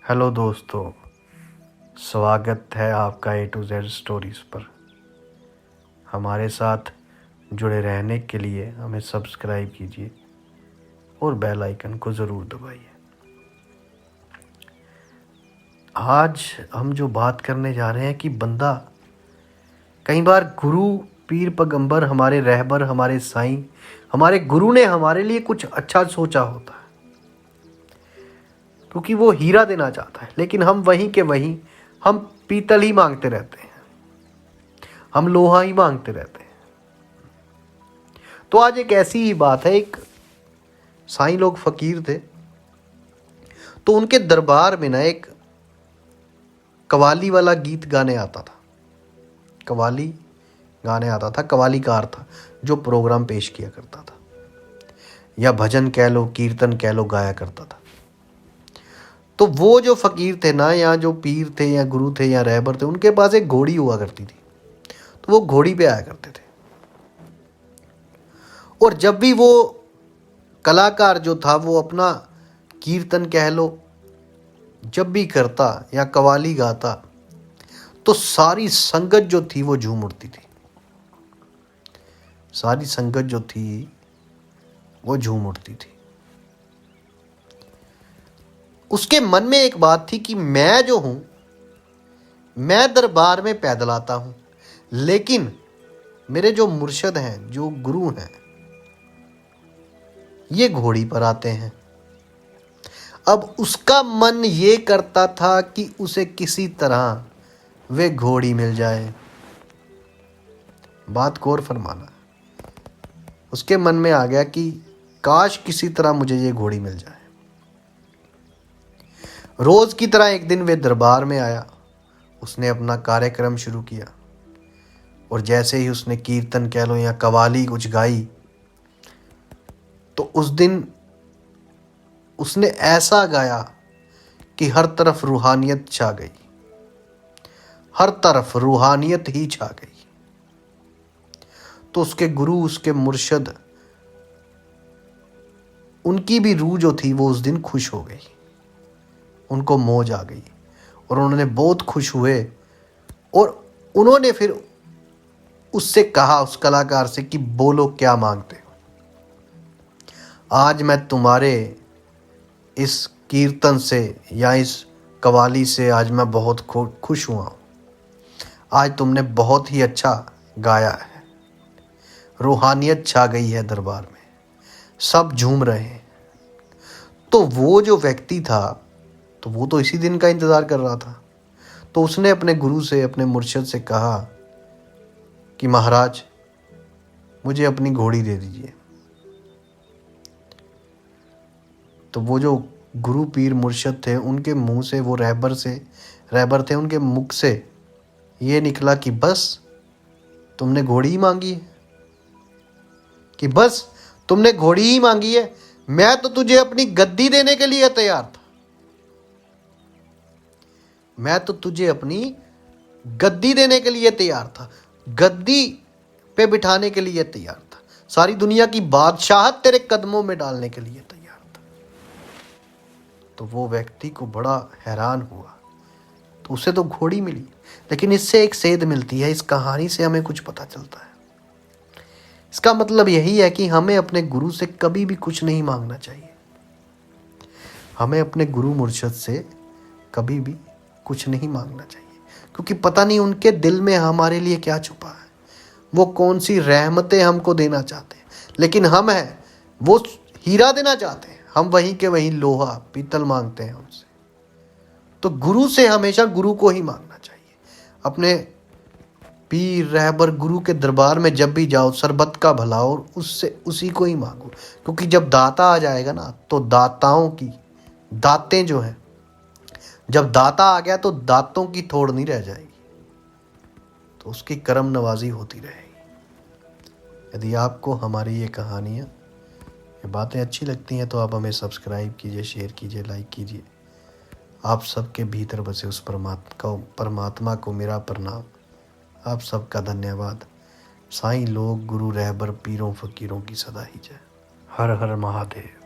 Hello दोस्तों, स्वागत है आपका A to Z स्टोरीज़ पर। हमारे साथ जुड़े रहने के लिए हमें सब्सक्राइब कीजिए और बेल आइकन को ज़रूर दबाइए। आज हम जो बात करने जा रहे हैं कि बंदा कई बार गुरु, पीर, पैगंबर, हमारे रहबर, हमारे साईं, हमारे गुरु ने हमारे लिए कुछ अच्छा सोचा होता है क्योंकि वो हीरा देना चाहता है, लेकिन हम वहीं के वहीं हम पीतल ही मांगते रहते हैं, हम लोहा ही मांगते रहते हैं। तो आज एक ऐसी ही बात है, एक साईं लोग फकीर थे, तो उनके दरबार में ना एक कवाली वाला गीत गाने आता था। कवाली गाने आता था, कवालीकार था जो प्रोग्राम पेश किया करता था, या भजन कह लो, कीर्तन कह लो, गाया करता था। तो वो जो फकीर थे ना, या जो पीर थे या गुरु थे या रहबर थे, उनके पास एक घोड़ी हुआ करती थी। तो वो घोड़ी पे आया करते थे, और जब भी वो कलाकार जो था वो अपना कीर्तन कह लो जब भी करता या कवाली गाता, तो सारी संगत जो थी वो झूम उठती थी। सारी संगत जो थी वो झूम उठती थी। उसके मन में एक बात थी कि मैं जो हूं, मैं दरबार में पैदल आता हूं, लेकिन मेरे जो मुर्शद हैं, जो गुरु हैं, ये घोड़ी पर आते हैं। अब उसका मन ये करता था कि उसे किसी तरह वे घोड़ी मिल जाए। बात गौर फरमाना। उसके मन में आ गया कि काश किसी तरह मुझे ये घोड़ी मिल जाए। रोज की तरह एक दिन वे दरबार में आया। उसने अपना कार्यक्रम शुरू किया, और जैसे ही उसने कीर्तन कह लो या कवाली कुछ गाई, तो उस दिन उसने ऐसा गाया कि हर तरफ रूहानियत छा गई। हर तरफ रूहानियत ही छा गई। तो उसके गुरु, उसके मुर्शद, उनकी भी रूह जो थी वो उस दिन खुश हो गई। उनको मौज आ गई और उन्होंने बहुत खुश हुए, और उन्होंने फिर उससे कहा, उस कलाकार से, कि बोलो क्या मांगते हो। आज मैं तुम्हारे इस कीर्तन से या इस कवाली से आज मैं बहुत खुश हुआ हूँ। आज तुमने बहुत ही अच्छा गाया है। रूहानियत छा गई है दरबार में, सब झूम रहे हैं। तो वो जो व्यक्ति था, तो वो तो इसी दिन का इंतज़ार कर रहा था। तो उसने अपने गुरु से, अपने मुर्शिद से कहा कि महाराज, मुझे अपनी घोड़ी दे दीजिए। तो वो जो गुरु, पीर, मुर्शिद थे, उनके मुंह से, वो रहबर थे, उनके मुख से ये निकला कि बस तुमने घोड़ी ही मांगी है, कि बस तुमने घोड़ी ही मांगी है। मैं तो तुझे अपनी गद्दी देने के लिए तैयार था। मैं तो तुझे अपनी गद्दी देने के लिए तैयार था, गद्दी पे बिठाने के लिए तैयार था, सारी दुनिया की बादशाहत तेरे कदमों में डालने के लिए तैयार था। तो वो व्यक्ति को बड़ा हैरान हुआ। तो उसे तो घोड़ी मिली, लेकिन इससे एक सेध मिलती है। इस कहानी से हमें कुछ पता चलता है। इसका मतलब यही है कि हमें अपने गुरु से कभी भी कुछ नहीं मांगना चाहिए। हमें अपने गुरु मुर्शिद से कभी भी कुछ नहीं मांगना चाहिए, क्योंकि पता नहीं उनके दिल में हमारे लिए क्या छुपा है, वो कौन सी रहमतें हमको देना चाहते हैं। लेकिन हम हैं, वो हीरा देना चाहते हैं, हम वहीं के वहीं लोहा, पीतल मांगते हैं उनसे। तो गुरु से हमेशा गुरु को ही मांगना चाहिए। अपने पीर, रहबर, गुरु के दरबार में जब भी जाओ, सरबत का भला और उससे उसी को ही मांगो, क्योंकि जब दाता आ जाएगा ना, तो दाताओं की दातें जो हैं, जब दाता आ गया तो दांतों की थोड़ नहीं रह जाएगी, तो उसकी करम नवाजी होती रहेगी। यदि आपको हमारी ये कहानियाँ, ये बातें अच्छी लगती हैं, तो आप हमें सब्सक्राइब कीजिए, शेयर कीजिए, लाइक कीजिए। आप सबके भीतर बसे उस परमात्मा को मेरा प्रणाम। आप सबका धन्यवाद। साईं लोग, गुरु, रहबर, पीरों, फकीरों की सदा ही जय। हर हर महादेव।